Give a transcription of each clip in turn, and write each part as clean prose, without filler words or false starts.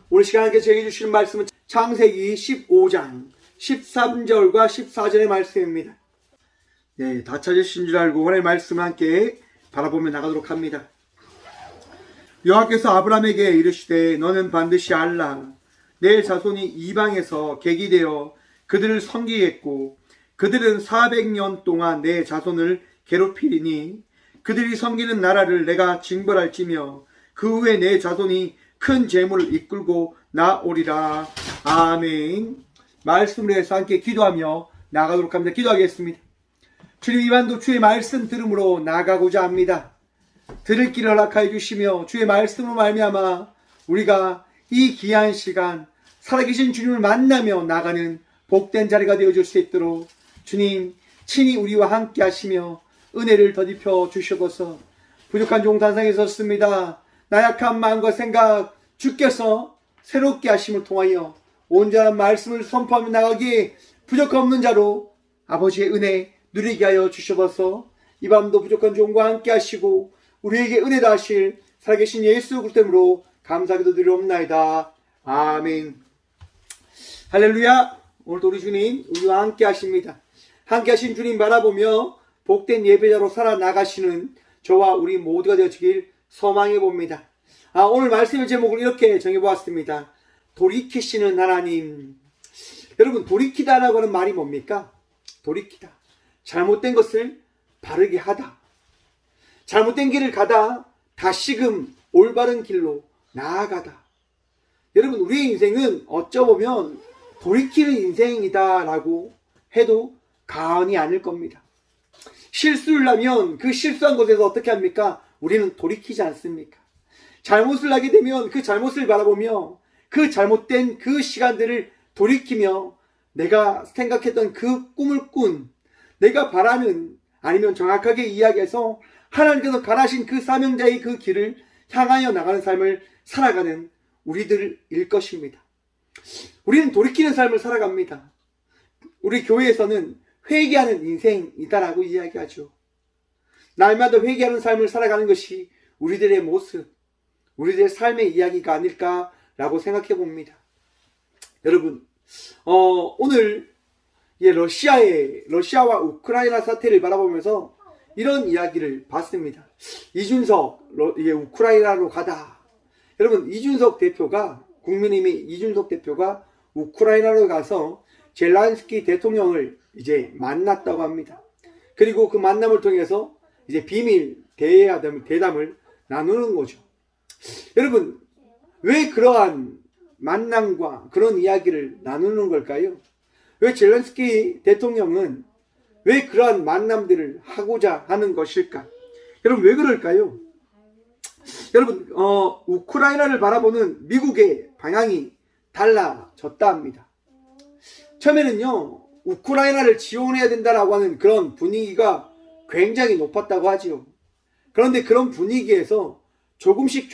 오늘 시간에 저에게 주시는 말씀은 창세기 15장 13절과 14절의 말씀입니다. 네, 다 찾으신 줄 알고 오늘 말씀 함께 바라보며 나가도록 합니다. 여호와께서 아브라함에게 이르시되 너는 반드시 알라. 내 자손이 이방에서 객이 되어 그들을 섬기겠고 그들은 400년 동안 내 자손을 괴롭히리니 그들이 섬기는 나라를 내가 징벌할지며 그 후에 내 자손이 큰 재물을 이끌고 나오리라. 아멘. 말씀을 해서 함께 기도하며 나가도록 합니다. 기도하겠습니다. 주님, 이반도 주의 말씀 들음으로 나가고자 합니다. 들을 길을 허락하여 주시며 주의 말씀으로 말미암아 우리가 이 귀한 시간 살아계신 주님을 만나며 나가는 복된 자리가 되어줄 수 있도록 주님 친히 우리와 함께 하시며 은혜를 더딥혀 주시옵소서. 부족한 종단상에 섰습니다. 나약한 마음과 생각 주께서 새롭게 하심을 통하여 온전한 말씀을 선포하며 나가기에 부족 없는 자로 아버지의 은혜 누리게 하여 주시옵소서. 이 밤도 부족한 종과 함께 하시고 우리에게 은혜 다하실 살아계신 예수 그리스도로 감사하기도 드리옵나이다. 아멘. 할렐루야. 오늘도 우리 주님 우리와 함께 하십니다. 함께 하신 주님 바라보며 복된 예배자로 살아나가시는 저와 우리 모두가 되어지길 소망해 봅니다. 오늘 말씀의 제목을 이렇게 정해보았습니다. 돌이키시는 하나님. 여러분, 돌이키다라고 하는 말이 뭡니까? 돌이키다. 잘못된 것을 바르게 하다. 잘못된 길을 가다 다시금 올바른 길로 나아가다. 여러분, 우리의 인생은 어쩌보면 돌이키는 인생이다 라고 해도 과언이 아닐 겁니다. 실수를 하면 그 실수한 곳에서 어떻게 합니까? 우리는 돌이키지 않습니까? 잘못을 하게 되면 그 잘못을 바라보며 그 잘못된 그 시간들을 돌이키며 내가 생각했던 그 꿈을 꾼 내가 바라는 아니면 정확하게 이야기해서 하나님께서 가라신 그 사명자의 그 길을 향하여 나가는 삶을 살아가는 우리들일 것입니다. 우리는 돌이키는 삶을 살아갑니다. 우리 교회에서는 회개하는 인생이다라고 이야기하죠. 날마다 회개하는 삶을 살아가는 것이 우리들의 모습, 우리들의 삶의 이야기가 아닐까라고 생각해 봅니다. 여러분, 오늘 러시아와 우크라이나 사태를 바라보면서 이런 이야기를 봤습니다. 이준석, 우크라이나로 가다. 여러분, 국민의힘의 이준석 대표가 우크라이나로 가서 젤란스키 대통령을 이제 만났다고 합니다. 그리고 그 만남을 통해서 이제 비밀 대담을 나누는 거죠. 여러분, 왜 그러한 만남과 그런 이야기를 나누는 걸까요? 왜 젤란스키 대통령은 왜 그러한 만남들을 하고자 하는 것일까? 여러분, 왜 그럴까요? 여러분, 우크라이나를 바라보는 미국의 방향이 달라졌다 합니다. 처음에는요, 우크라이나를 지원해야 된다라고 하는 그런 분위기가 굉장히 높았다고 하지요. 그런데 그런 분위기에서 조금씩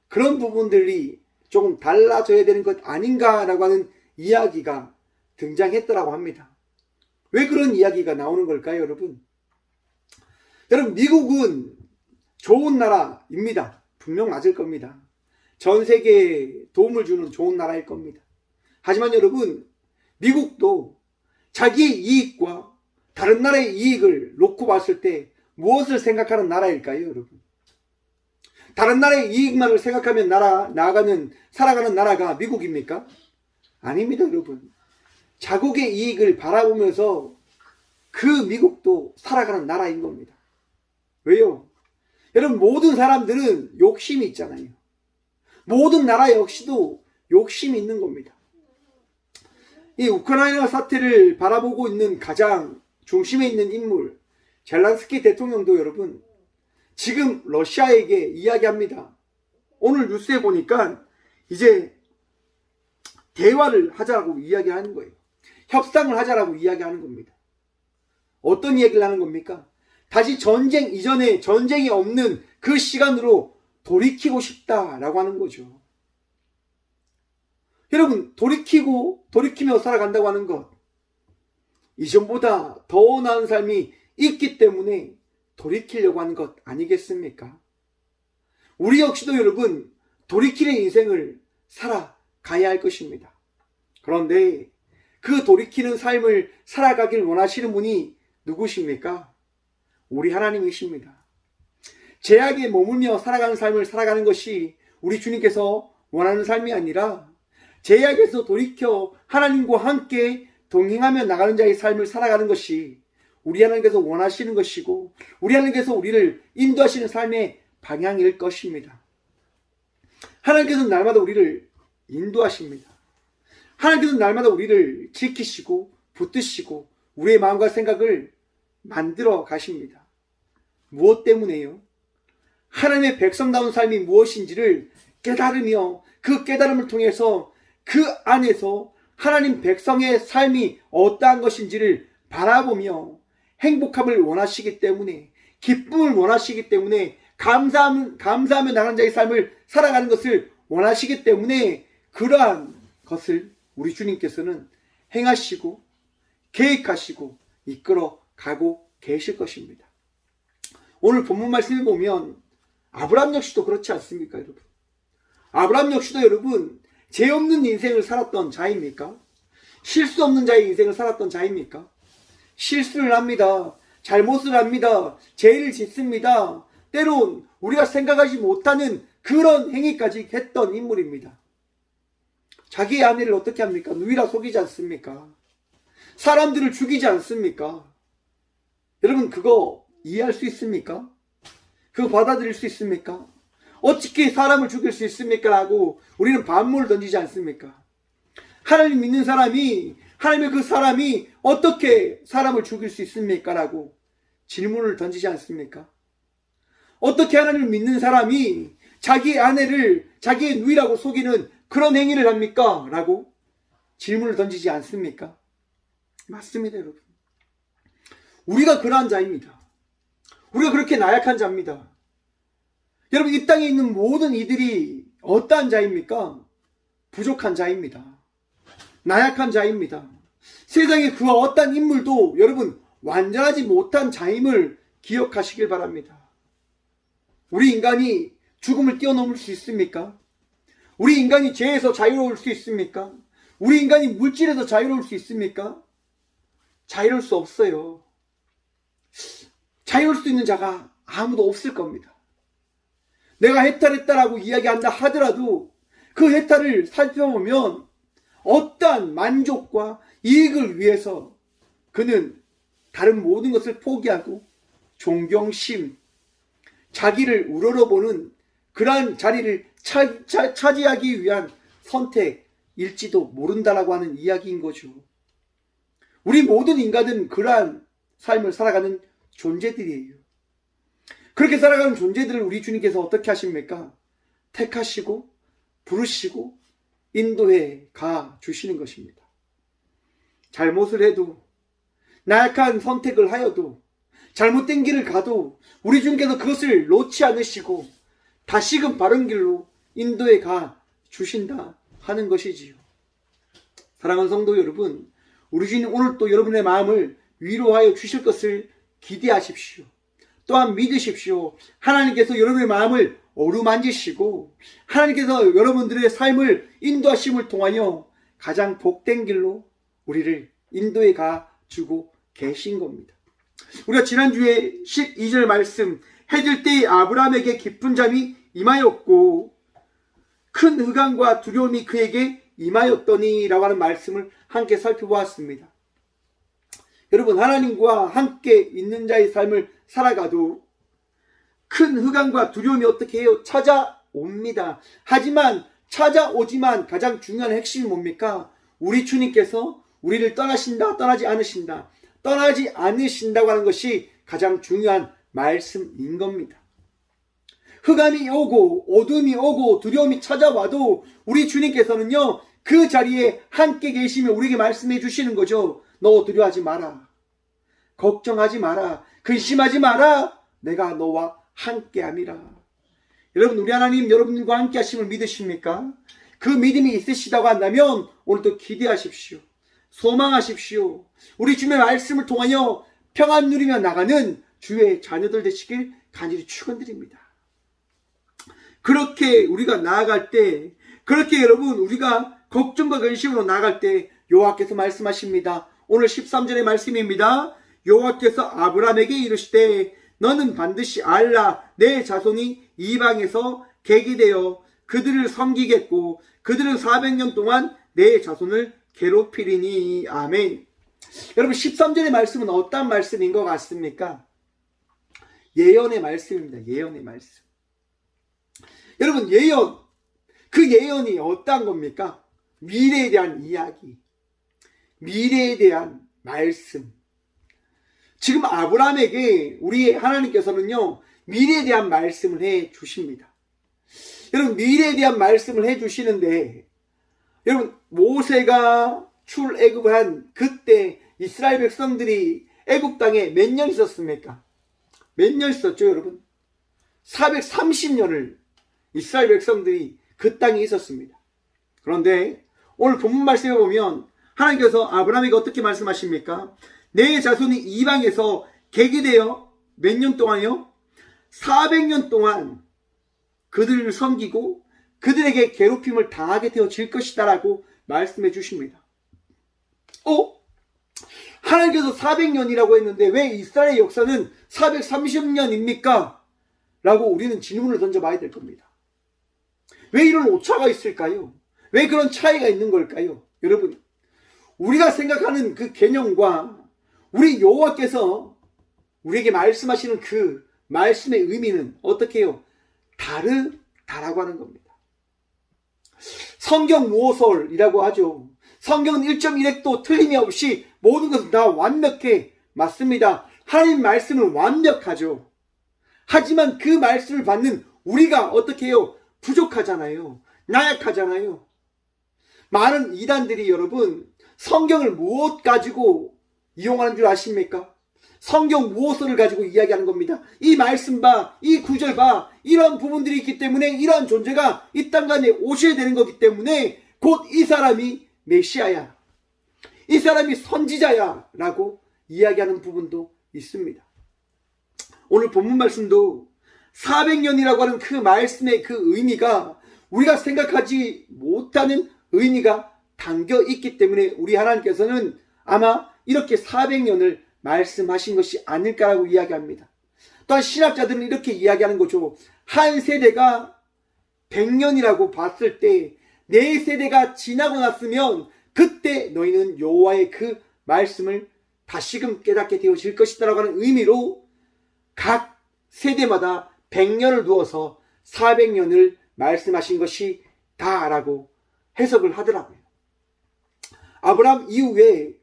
그런 부분들이 조금 달라져야 되는 것 아닌가라고 하는 이야기가 등장했더라고 합니다. 왜 그런 이야기가 나오는 걸까요, 여러분? 여러분, 미국은 좋은 나라입니다. 분명 맞을 겁니다. 전 세계에 도움을 주는 좋은 나라일 겁니다. 하지만 여러분, 미국도 자기의 이익과 다른 나라의 이익을 놓고 봤을 때 무엇을 생각하는 나라일까요, 여러분? 다른 나라의 이익만을 생각하면 살아가는 나라가 미국입니까? 아닙니다, 여러분. 자국의 이익을 바라보면서 그 미국도 살아가는 나라인 겁니다. 왜요? 여러분, 모든 사람들은 욕심이 있잖아요. 모든 나라 역시도 욕심이 있는 겁니다. 이 우크라이나 사태를 바라보고 있는 가장 중심에 있는 인물 젤란스키 대통령도 여러분 지금 러시아에게 이야기합니다. 오늘 뉴스에 보니까 이제 대화를 하자고 이야기하는 거예요. 협상을 하자라고 이야기하는 겁니다. 어떤 이야기를 하는 겁니까? 다시 전쟁 이전에 전쟁이 없는 그 시간으로 돌이키고 싶다라고 하는 거죠. 여러분, 돌이키며 살아간다고 하는 것, 이전보다 더 나은 삶이 있기 때문에 돌이키려고 하는 것 아니겠습니까? 우리 역시도 여러분 돌이키는 인생을 살아가야 할 것입니다. 그런데 그 돌이키는 삶을 살아가길 원하시는 분이 누구십니까? 우리 하나님이십니다. 죄악에 머물며 살아가는 삶을 살아가는 것이 우리 주님께서 원하는 삶이 아니라 죄악에서 돌이켜 하나님과 함께 동행하며 나가는 자의 삶을 살아가는 것이 우리 하나님께서 원하시는 것이고 우리 하나님께서 우리를 인도하시는 삶의 방향일 것입니다. 하나님께서는 날마다 우리를 인도하십니다. 하나님께서는 날마다 우리를 지키시고 붙드시고 우리의 마음과 생각을 만들어 가십니다. 무엇 때문에요? 하나님의 백성다운 삶이 무엇인지를 깨달으며 그 깨달음을 통해서 그 안에서 하나님 백성의 삶이 어떠한 것인지를 바라보며 행복함을 원하시기 때문에, 기쁨을 원하시기 때문에, 감사하며 나가는 자의 삶을 살아가는 것을 원하시기 때문에 그러한 것을 우리 주님께서는 행하시고 계획하시고 이끌어 가고 계실 것입니다. 오늘 본문 말씀을 보면 아브라함 역시도 그렇지 않습니까, 여러분? 아브라함 역시도 여러분 죄 없는 인생을 살았던 자입니까? 실수 없는 자의 인생을 살았던 자입니까? 실수를 합니다. 잘못을 합니다. 죄를 짓습니다. 때론 우리가 생각하지 못하는 그런 행위까지 했던 인물입니다. 자기의 아내를 어떻게 합니까? 누이라 속이지 않습니까? 사람들을 죽이지 않습니까? 여러분 그거 이해할 수 있습니까? 그거 받아들일 수 있습니까? 어떻게 사람을 죽일 수 있습니까? 라고 우리는 반문을 던지지 않습니까? 하나님 믿는 사람이, 하나님의 그 사람이 어떻게 사람을 죽일 수 있습니까? 라고 질문을 던지지 않습니까? 어떻게 하나님을 믿는 사람이 자기의 아내를 자기의 누이라고 속이는 그런 행위를 합니까? 라고 질문을 던지지 않습니까? 맞습니다, 여러분. 우리가 그러한 자입니다. 우리가 그렇게 나약한 자입니다. 여러분 이 땅에 있는 모든 이들이 어떠한 자입니까? 부족한 자입니다. 나약한 자입니다. 세상에 그와 어떠한 인물도 여러분 완전하지 못한 자임을 기억하시길 바랍니다. 우리 인간이 죽음을 뛰어넘을 수 있습니까? 우리 인간이 죄에서 자유로울 수 있습니까? 우리 인간이 물질에서 자유로울 수 있습니까? 자유로울 수 없어요. 자유로울 수 있는 자가 아무도 없을 겁니다. 내가 해탈했다라고 이야기한다 하더라도 그 해탈을 살펴보면 어떠한 만족과 이익을 위해서 그는 다른 모든 것을 포기하고 존경심, 자기를 우러러보는 그러한 자리를 차지하기 위한 선택일지도 모른다라고 하는 이야기인 거죠. 우리 모든 인간은 그러한 삶을 살아가는 존재들이에요. 그렇게 살아가는 존재들을 우리 주님께서 어떻게 하십니까? 택하시고 부르시고 인도해 가 주시는 것입니다. 잘못을 해도, 나약한 선택을 하여도, 잘못된 길을 가도 우리 주님께서 그것을 놓지 않으시고 다시금 바른 길로 인도해 가 주신다 하는 것이지요. 사랑하는 성도 여러분, 우리 주님 오늘 또 여러분의 마음을 위로하여 주실 것을 기대하십시오. 또한 믿으십시오. 하나님께서 여러분의 마음을 어루만지시고 하나님께서 여러분들의 삶을 인도하심을 통하여 가장 복된 길로 우리를 인도해 가주고 계신 겁니다. 우리가 지난주에 12절 말씀, 해질 때에 아브라함에게 깊은 잠이 임하였고 큰 흑암과 두려움이 그에게 임하였더니 라고 하는 말씀을 함께 살펴보았습니다. 여러분, 하나님과 함께 있는 자의 삶을 살아가도 큰 흑암과 두려움이 어떻게 해요? 찾아옵니다. 하지만 찾아오지만 가장 중요한 핵심이 뭡니까? 우리 주님께서 우리를 떠나신다, 떠나지 않으신다. 떠나지 않으신다고 하는 것이 가장 중요한 말씀인 겁니다. 흑암이 오고 어둠이 오고 두려움이 찾아와도 우리 주님께서는요, 그 자리에 함께 계시며 우리에게 말씀해 주시는 거죠. 너 두려워하지 마라. 걱정하지 마라. 근심하지 마라. 내가 너와 함께함이라. 여러분, 우리 하나님 여러분과 함께 하심을 믿으십니까? 그 믿음이 있으시다고 한다면 오늘도 기대하십시오. 소망하십시오. 우리 주님의 말씀을 통하여 평안 누리며 나가는 주의 자녀들 되시길 간절히 축원드립니다. 그렇게 우리가 나아갈 때 그렇게 여러분 우리가 걱정과 근심으로 나갈 때 여호와께서 말씀하십니다. 오늘 13절의 말씀입니다. 여호와께서 아브라함에게 이르시되 너는 반드시 알라. 내 자손이 이방에서 객이 되어 그들을 섬기겠고 그들은 400년 동안 내 자손을 괴롭히리니. 아멘. 여러분 13절의 말씀은 어떤 말씀인 것 같습니까? 예언의 말씀입니다. 예언의 말씀. 여러분 예언, 그 예언이 어떤 겁니까? 미래에 대한 이야기, 미래에 대한 말씀. 지금 아브라함에게 우리 하나님께서는요 미래에 대한 말씀을 해 주십니다. 여러분 미래에 대한 말씀을 해 주시는데, 여러분 모세가 출애굽한 그때 이스라엘 백성들이 애굽 땅에 몇 년 있었습니까? 몇 년 있었죠 여러분? 430년을 이스라엘 백성들이 그 땅에 있었습니다. 그런데 오늘 본문 말씀에 보면 하나님께서 아브라함에게 어떻게 말씀하십니까? 내 자손이 이방에서 객이 되어 몇 년 동안요? 400년 동안 그들을 섬기고 그들에게 괴롭힘을 당하게 되어질 것이다 라고 말씀해 주십니다. 하나님께서 400년이라고 했는데 왜 이스라엘의 역사는 430년입니까? 라고 우리는 질문을 던져봐야 될 겁니다. 왜 이런 오차가 있을까요? 왜 그런 차이가 있는 걸까요? 여러분 우리가 생각하는 그 개념과 우리 여호와께서 우리에게 말씀하시는 그 말씀의 의미는 어떻게 해요? 다르다라고 하는 겁니다. 성경 모설이라고 하죠. 성경은 1.1획도 틀림이 없이 모든 것은 다 완벽해 맞습니다. 하나님 말씀은 완벽하죠. 하지만 그 말씀을 받는 우리가 어떻게 해요? 부족하잖아요. 나약하잖아요. 많은 이단들이 여러분 성경을 무엇 가지고 이용하는 줄 아십니까? 성경 무엇을 가지고 이야기하는 겁니다. 이 말씀 봐, 이 구절 봐, 이런 부분들이 있기 때문에 이러한 존재가 이 땅간에 오셔야 되는 거기 때문에 곧 이 사람이 메시아야, 이 사람이 선지자야 라고 이야기하는 부분도 있습니다. 오늘 본문 말씀도 400년이라고 하는 그 말씀의 그 의미가 우리가 생각하지 못하는 의미가 담겨 있기 때문에 우리 하나님께서는 아마 이렇게 400년을 말씀하신 것이 아닐까라고 이야기합니다. 또한 신학자들은 이렇게 이야기하는 거죠. 한 세대가 100년이라고 봤을 때 네 세대가 지나고 났으면 그때 너희는 여호와의 그 말씀을 다시금 깨닫게 되어질 것이다라고 하는 의미로 각 세대마다 100년을 두어서 400년을 말씀하신 것이 다라고 해석을 하더라고요. 아브라함 이후에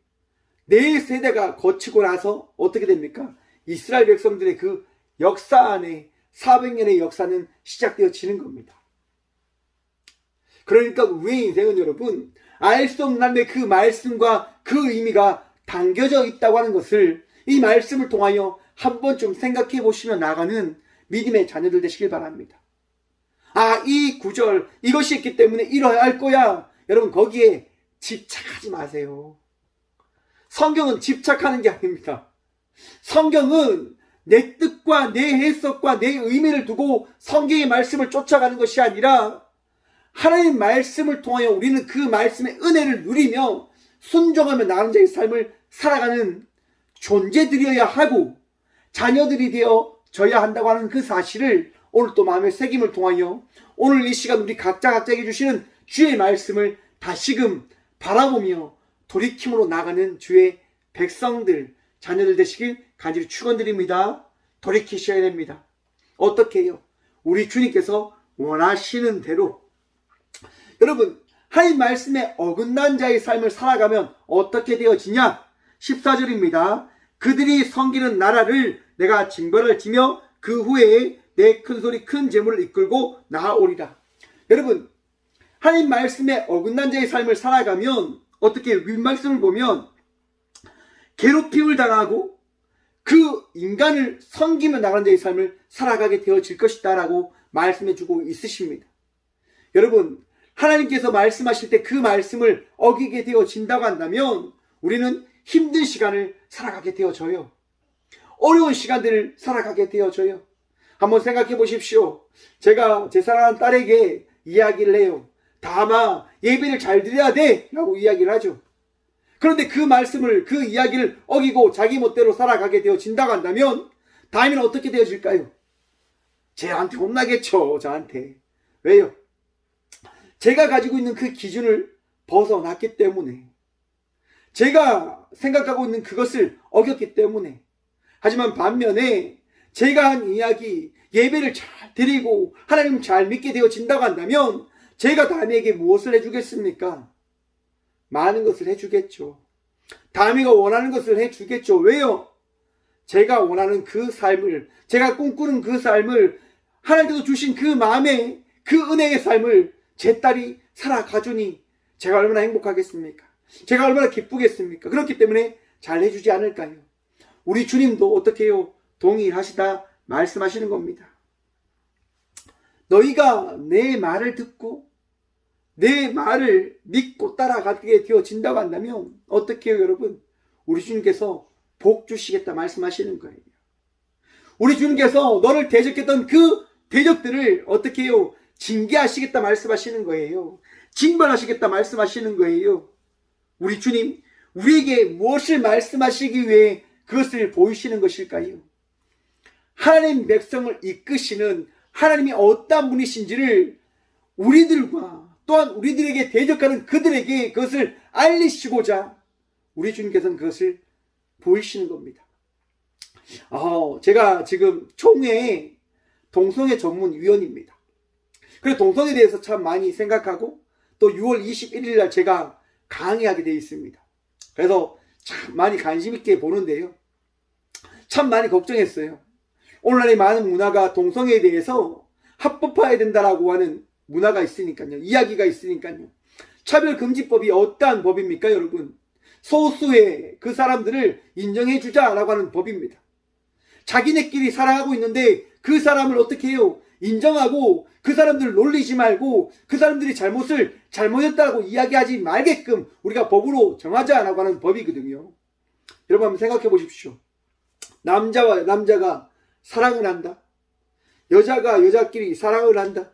네 세대가 거치고 나서 어떻게 됩니까? 이스라엘 백성들의 그 역사 안에 400년의 역사는 시작되어지는 겁니다. 그러니까 우리의 인생은 여러분 알 수 없는 하나님의 그 말씀과 그 의미가 담겨져 있다고 하는 것을 이 말씀을 통하여 한 번쯤 생각해 보시며 나가는 믿음의 자녀들 되시길 바랍니다. 이 구절 이것이 있기 때문에 이러야 할 거야. 여러분 거기에 집착하지 마세요. 성경은 집착하는 게 아닙니다. 성경은 내 뜻과 내 해석과 내 의미를 두고 성경의 말씀을 쫓아가는 것이 아니라 하나님의 말씀을 통하여 우리는 그 말씀의 은혜를 누리며 순종하며 나가는 자의 삶을 살아가는 존재들이어야 하고 자녀들이 되어져야 한다고 하는 그 사실을 오늘 또 마음의 새김을 통하여 오늘 이 시간 우리 각자에게 주시는 주의 말씀을 다시금 바라보며 돌이킴으로 나가는 주의 백성들, 자녀들 되시길 간절히 축원드립니다. 돌이키셔야 됩니다. 어떻게 해요? 우리 주님께서 원하시는 대로. 여러분 하나님 말씀에 어긋난 자의 삶을 살아가면 어떻게 되어지냐? 14절입니다. 그들이 섬기는 나라를 내가 징벌을 지며 그 후에 내 큰소리 큰 재물을 이끌고 나아오리라. 여러분 하나님 말씀에 어긋난 자의 삶을 살아가면 어떻게 윗말씀을 보면 괴롭힘을 당하고 그 인간을 섬기며 나가는 자의 삶을 살아가게 되어질 것이다 라고 말씀해주고 있으십니다. 여러분 하나님께서 말씀하실 때 그 말씀을 어기게 되어진다고 한다면 우리는 힘든 시간을 살아가게 되어져요. 어려운 시간들을 살아가게 되어져요. 한번 생각해 보십시오. 제가 제 사랑하는 딸에게 이야기를 해요. 다마 예배를 잘 드려야 돼 라고 이야기를 하죠. 그런데 그 말씀을, 그 이야기를 어기고 자기 멋대로 살아가게 되어진다고 한다면 다음에는 어떻게 되어질까요? 쟤한테 혼나겠죠. 저한테. 왜요? 제가 가지고 있는 그 기준을 벗어났기 때문에, 제가 생각하고 있는 그것을 어겼기 때문에. 하지만 반면에 제가 한 이야기, 예배를 잘 드리고 하나님 잘 믿게 되어진다고 한다면 제가 다미에게 무엇을 해주겠습니까? 많은 것을 해주겠죠. 다미가 원하는 것을 해주겠죠. 왜요? 제가 원하는 그 삶을, 제가 꿈꾸는 그 삶을, 하나님께서 주신 그 마음의 그 은혜의 삶을 제 딸이 살아가주니 제가 얼마나 행복하겠습니까? 제가 얼마나 기쁘겠습니까? 그렇기 때문에 잘 해주지 않을까요? 우리 주님도 어떻게 해요? 동의하시다 말씀하시는 겁니다. 너희가 내 말을 듣고 내 말을 믿고 따라가게 되어진다고 한다면 어떻게 해요, 여러분? 우리 주님께서 복 주시겠다 말씀하시는 거예요. 우리 주님께서 너를 대적했던 그 대적들을 어떻게 해요? 징계하시겠다 말씀하시는 거예요. 징벌하시겠다 말씀하시는 거예요. 우리 주님, 우리에게 무엇을 말씀하시기 위해 그것을 보이시는 것일까요? 하나님 백성을 이끄시는 하나님이 어떠한 분이신지를 우리들과 또한 우리들에게 대적하는 그들에게 그것을 알리시고자 우리 주님께서는 그것을 보이시는 겁니다. 제가 지금 총회 동성애 전문위원입니다. 그래서 동성애에 대해서 참 많이 생각하고 또 6월 21일 날 제가 강의하게 되어 있습니다. 그래서 참 많이 관심 있게 보는데요. 참 많이 걱정했어요. 오늘날의 많은 문화가 동성애에 대해서 합법화해야 된다라고 하는 문화가 있으니까요. 이야기가 있으니까요. 차별금지법이 어떠한 법입니까, 여러분? 소수의 그 사람들을 인정해주자라고 하는 법입니다. 자기네끼리 살아가고 있는데 그 사람을 어떻게 해요? 인정하고 그 사람들을 놀리지 말고 그 사람들이 잘못했다고 이야기하지 말게끔 우리가 법으로 정하자라고 하는 법이거든요. 여러분 한번 생각해 보십시오. 남자와 남자가 사랑을 한다. 여자가 여자끼리 사랑을 한다.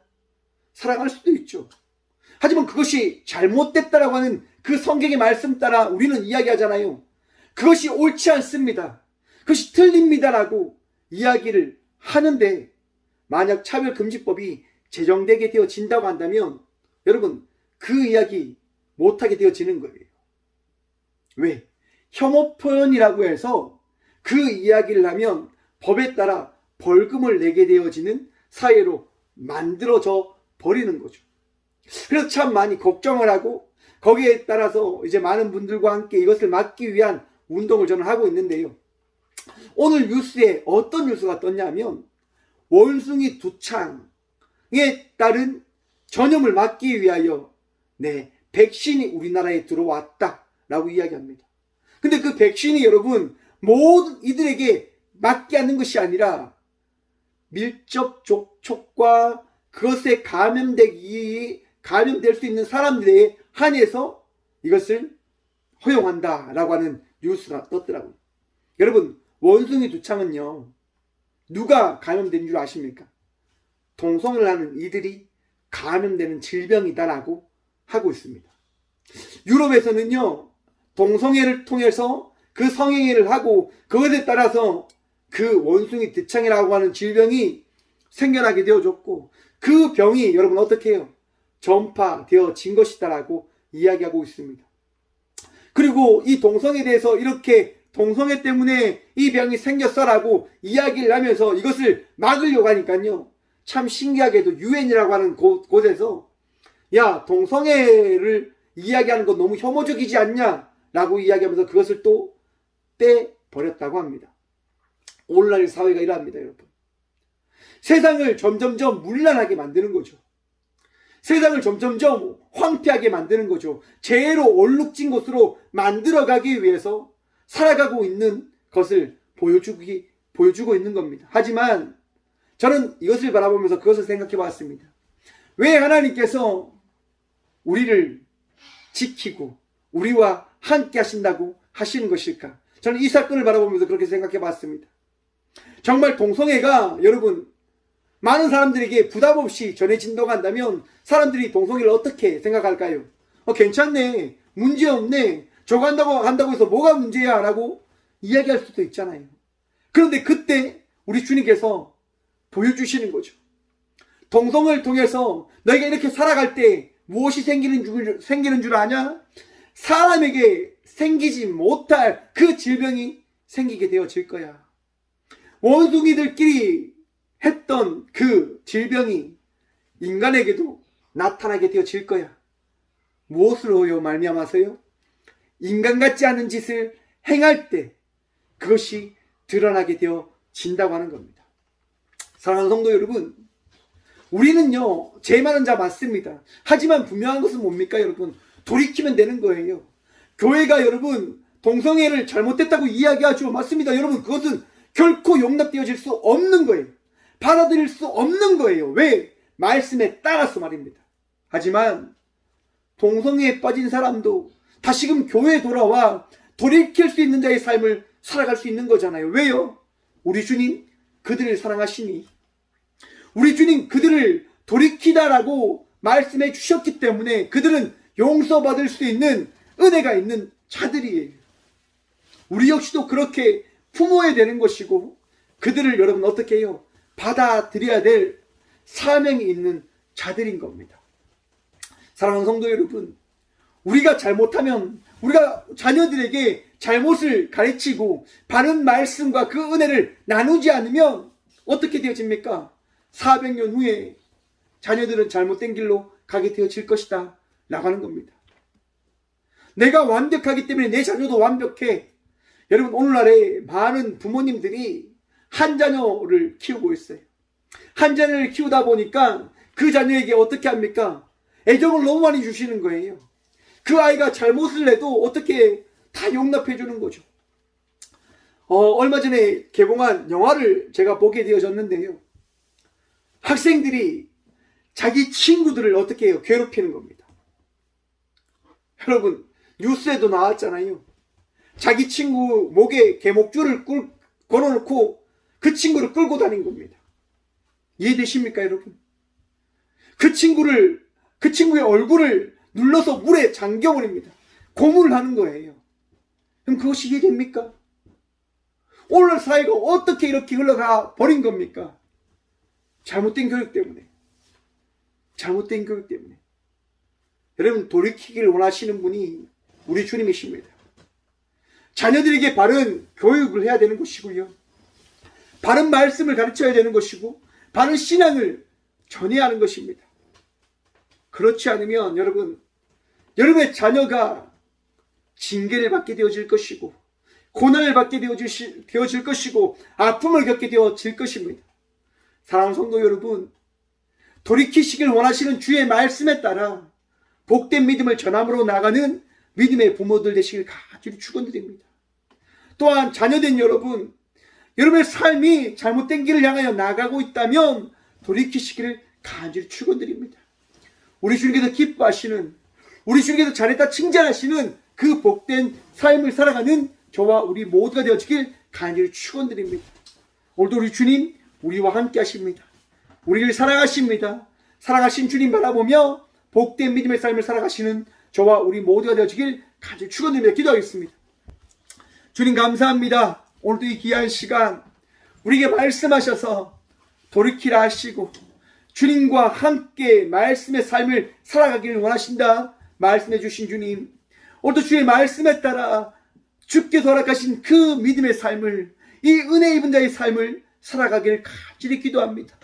사랑할 수도 있죠. 하지만 그것이 잘못됐다라고 하는 그 성경의 말씀 따라 우리는 이야기하잖아요. 그것이 옳지 않습니다. 그것이 틀립니다라고 이야기를 하는데 만약 차별금지법이 제정되게 되어진다고 한다면 여러분 그 이야기 못하게 되어지는 거예요. 왜? 혐오 표현이라고 해서 그 이야기를 하면 법에 따라 벌금을 내게 되어지는 사회로 만들어져 버리는 거죠. 그래서 참 많이 걱정을 하고 거기에 따라서 이제 많은 분들과 함께 이것을 막기 위한 운동을 저는 하고 있는데요. 오늘 뉴스에 어떤 뉴스가 떴냐면 원숭이 두창에 따른 전염을 막기 위하여 백신이 우리나라에 들어왔다라고 이야기합니다. 근데 그 백신이 여러분 모든 이들에게 맞게 하는 것이 아니라 밀접 접촉과 그것에 감염될 수 있는 사람들에 한해서 이것을 허용한다라고 하는 뉴스가 떴더라고요. 여러분 원숭이 두창은요 누가 감염된 줄 아십니까? 동성애를 하는 이들이 감염되는 질병이다라고 하고 있습니다. 유럽에서는요 동성애를 통해서 그 성행위를 하고 그것에 따라서 그 원숭이 두창이라고 하는 질병이 생겨나게 되어졌고 그 병이 여러분 어떻게 해요? 전파되어진 것이다라고 이야기하고 있습니다. 그리고 이 동성애에 대해서 이렇게 동성애 때문에 이 병이 생겼어라고 이야기를 하면서 이것을 막으려고 하니까요. 참 신기하게도 유엔이라고 하는 곳에서 야 동성애를 이야기하는 건 너무 혐오적이지 않냐라고 이야기하면서 그것을 또 빼버렸다고 합니다. 오늘날 사회가 이러합니다, 여러분. 세상을 점점점 문란하게 만드는 거죠. 세상을 점점점 황폐하게 만드는 거죠. 죄로 얼룩진 것으로 만들어가기 위해서 살아가고 있는 것을 보여주고 있는 겁니다. 하지만 저는 이것을 바라보면서 그것을 생각해 봤습니다. 왜 하나님께서 우리를 지키고 우리와 함께 하신다고 하시는 것일까? 저는 이 사건을 바라보면서 그렇게 생각해 봤습니다. 정말 동성애가 여러분 많은 사람들에게 부담 없이 전해진다고 한다면 사람들이 동성애를 어떻게 생각할까요? 괜찮네, 문제없네, 저거 한다고 해서 뭐가 문제야 라고 이야기할 수도 있잖아요. 그런데 그때 우리 주님께서 보여주시는 거죠. 동성을 통해서 너희가 이렇게 살아갈 때 무엇이 생기는 줄 아냐? 사람에게 생기지 못할 그 질병이 생기게 되어질 거야. 원숭이들끼리 했던 그 질병이 인간에게도 나타나게 되어질 거야. 무엇으로요 말미암아서요? 인간 같지 않은 짓을 행할 때 그것이 드러나게 되어진다고 하는 겁니다. 사랑하는 성도 여러분, 우리는요 죄 많은 자 맞습니다. 하지만 분명한 것은 뭡니까 여러분? 돌이키면 되는 거예요. 교회가 여러분 동성애를 잘못됐다고 이야기하죠. 맞습니다. 여러분, 그것은 결코 용납되어질 수 없는 거예요. 받아들일 수 없는 거예요. 왜? 말씀에 따라서 말입니다. 하지만 동성애에 빠진 사람도 다시금 교회에 돌아와 돌이킬 수 있는 자의 삶을 살아갈 수 있는 거잖아요. 왜요? 우리 주님 그들을 사랑하시니, 우리 주님 그들을 돌이키다라고 말씀해 주셨기 때문에 그들은 용서받을 수 있는 은혜가 있는 자들이에요. 우리 역시도 그렇게 품어야 되는 것이고, 그들을 여러분 어떻게 해요? 받아들여야 될 사명이 있는 자들인 겁니다. 사랑하는 성도 여러분, 우리가 잘못하면, 우리가 자녀들에게 잘못을 가르치고 바른 말씀과 그 은혜를 나누지 않으면 어떻게 되어집니까? 400년 후에 자녀들은 잘못된 길로 가게 되어질 것이다 라고 하는 겁니다. 내가 완벽하기 때문에 내 자녀도 완벽해. 여러분, 오늘날에 많은 부모님들이 한 자녀를 키우고 있어요. 한 자녀를 키우다 보니까 그 자녀에게 어떻게 합니까? 애정을 너무 많이 주시는 거예요. 그 아이가 잘못을 해도 어떻게 다 용납해 주는 거죠. 얼마 전에 개봉한 영화를 제가 보게 되어졌는데요. 학생들이 자기 친구들을 어떻게 해요? 괴롭히는 겁니다. 여러분, 뉴스에도 나왔잖아요. 자기 친구 목에 개목줄을 걸어놓고 그 친구를 끌고 다닌 겁니다. 이해되십니까, 여러분? 그 친구의 얼굴을 눌러서 물에 잠겨버립니다. 고문을 하는 거예요. 그럼 그것이 이해됩니까? 오늘날 사회가 어떻게 이렇게 흘러가 버린 겁니까? 잘못된 교육 때문에. 잘못된 교육 때문에. 여러분, 돌이키기를 원하시는 분이 우리 주님이십니다. 자녀들에게 바른 교육을 해야 되는 것이고요. 바른 말씀을 가르쳐야 되는 것이고, 바른 신앙을 전해야 하는 것입니다. 그렇지 않으면 여러분의 자녀가 징계를 받게 되어질 것이고, 고난을 받게 되어질 것이고, 아픔을 겪게 되어질 것입니다. 사랑하는 성도 여러분, 돌이키시길 원하시는 주의 말씀에 따라 복된 믿음을 전함으로 나가는 믿음의 부모들 되시길 간절히 축원드립니다. 또한 자녀된 여러분의 삶이 잘못된 길을 향하여 나가고 있다면 돌이키시기를 간절히 축원드립니다. 우리 주님께서 기뻐하시는, 우리 주님께서 잘했다 칭찬하시는 그 복된 삶을 살아가는 저와 우리 모두가 되어지길 간절히 축원드립니다. 오늘도 우리 주님 우리와 함께 하십니다. 우리를 사랑하십니다. 사랑하신 주님 바라보며 복된 믿음의 삶을 살아가시는 저와 우리 모두가 되어지길 간절히 축원드리며 기도하겠습니다. 주님 감사합니다. 오늘도 이 귀한 시간 우리에게 말씀하셔서 돌이키라 하시고 주님과 함께 말씀의 삶을 살아가기를 원하신다 말씀해 주신 주님, 오늘도 주의 말씀에 따라 주께서 허락하신 그 믿음의 삶을, 이 은혜 입은 자의 삶을 살아가기를 간절히 기도합니다.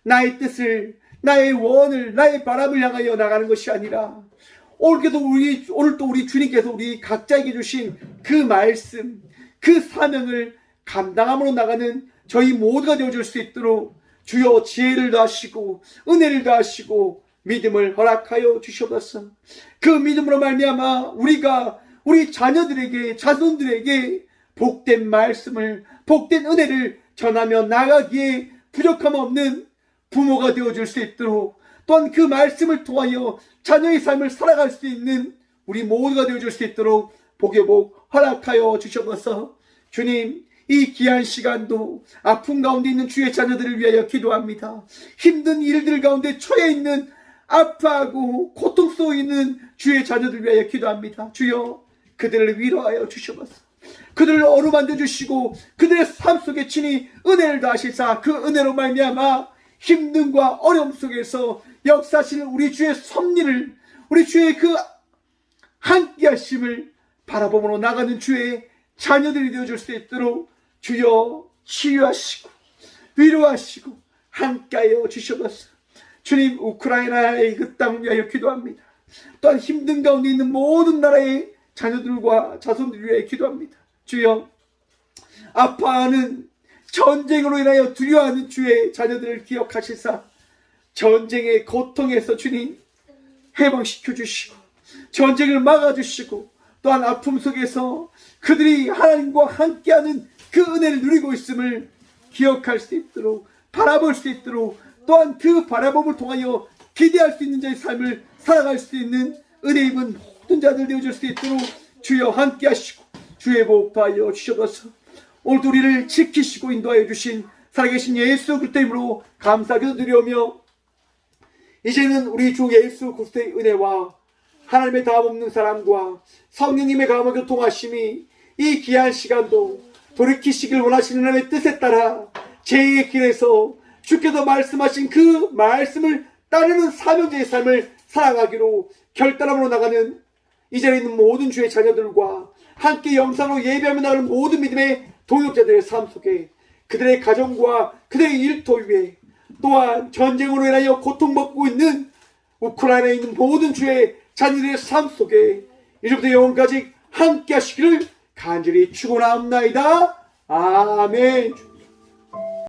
나의 뜻을, 나의 원을, 나의 바람을 향하여 나가는 것이 아니라 오늘도 우리 주님께서 우리 각자에게 주신 그 말씀, 그 사명을 감당함으로 나가는 저희 모두가 되어줄 수 있도록 주여 지혜를 더하시고 은혜를 더하시고 믿음을 허락하여 주시옵소서. 그 믿음으로 말미암아 우리 자녀들에게, 자손들에게 복된 말씀을, 복된 은혜를 전하며 나가기에 부족함 없는 부모가 되어줄 수 있도록, 또한 그 말씀을 통하여 자녀의 삶을 살아갈 수 있는 우리 모두가 되어줄 수 있도록 복의 복 허락하여 주시옵소서. 주님, 이 귀한 시간도 아픔 가운데 있는 주의 자녀들을 위하여 기도합니다. 힘든 일들 가운데 처해 있는 아파하고 고통 속에 있는 주의 자녀들을 위하여 기도합니다. 주여, 그들을 위로하여 주셔서 그들을 어루만져 주시고 그들의 삶 속에 친히 은혜를 더하시사 그 은혜로 말미암아 힘듦과 어려움 속에서 역사하시는 우리 주의 섭리를, 우리 주의 그 함께하심을 바라보므로 나가는 주의 자녀들이 되어줄 수 있도록 주여 치유하시고 위로하시고 함께하여 주셔서 주님, 우크라이나의 그 땅을 위하여 기도합니다. 또한 힘든 가운데 있는 모든 나라의 자녀들과 자손들을 위하여 기도합니다. 주여, 아파하는 전쟁으로 인하여 두려워하는 주의 자녀들을 기억하시사 전쟁의 고통에서 주님 해방시켜 주시고 전쟁을 막아주시고 또한 아픔 속에서 그들이 하나님과 함께하는 그 은혜를 누리고 있음을 기억할 수 있도록, 바라볼 수 있도록, 또한 그 바라봄을 통하여 기대할 수 있는 자의 삶을 살아갈 수 있는 은혜 입은 모든 자들 되어줄 수 있도록 주여 함께 하시고 주의 복 더하여 주셔서 오늘도 우리를 지키시고 인도하여 주신 살아계신 예수 그리스도의 이름으로 감사하게 드리오며, 이제는 우리 주 예수 그리스도의 은혜와 하나님의 다함없는 사랑과 성령님의 감화 교통하심이 이 귀한 시간도 돌이키시길 원하시는 하나님의 뜻에 따라 제2의 길에서 주께서 말씀하신 그 말씀을 따르는 사명자의 삶을 살아가기로 결단함으로 나가는 이 자리에 있는 모든 주의 자녀들과 함께 영상으로 예배하며 나가는 모든 믿음의 동역자들의 삶 속에 그들의 가정과 그들의 일터 위에 또한 전쟁으로 인하여 고통받고 있는 우크라이나에 있는 모든 주의 자녀들의 삶 속에 이제부터 영원까지 함께 하시기를 간절히 축원합니다. 아멘.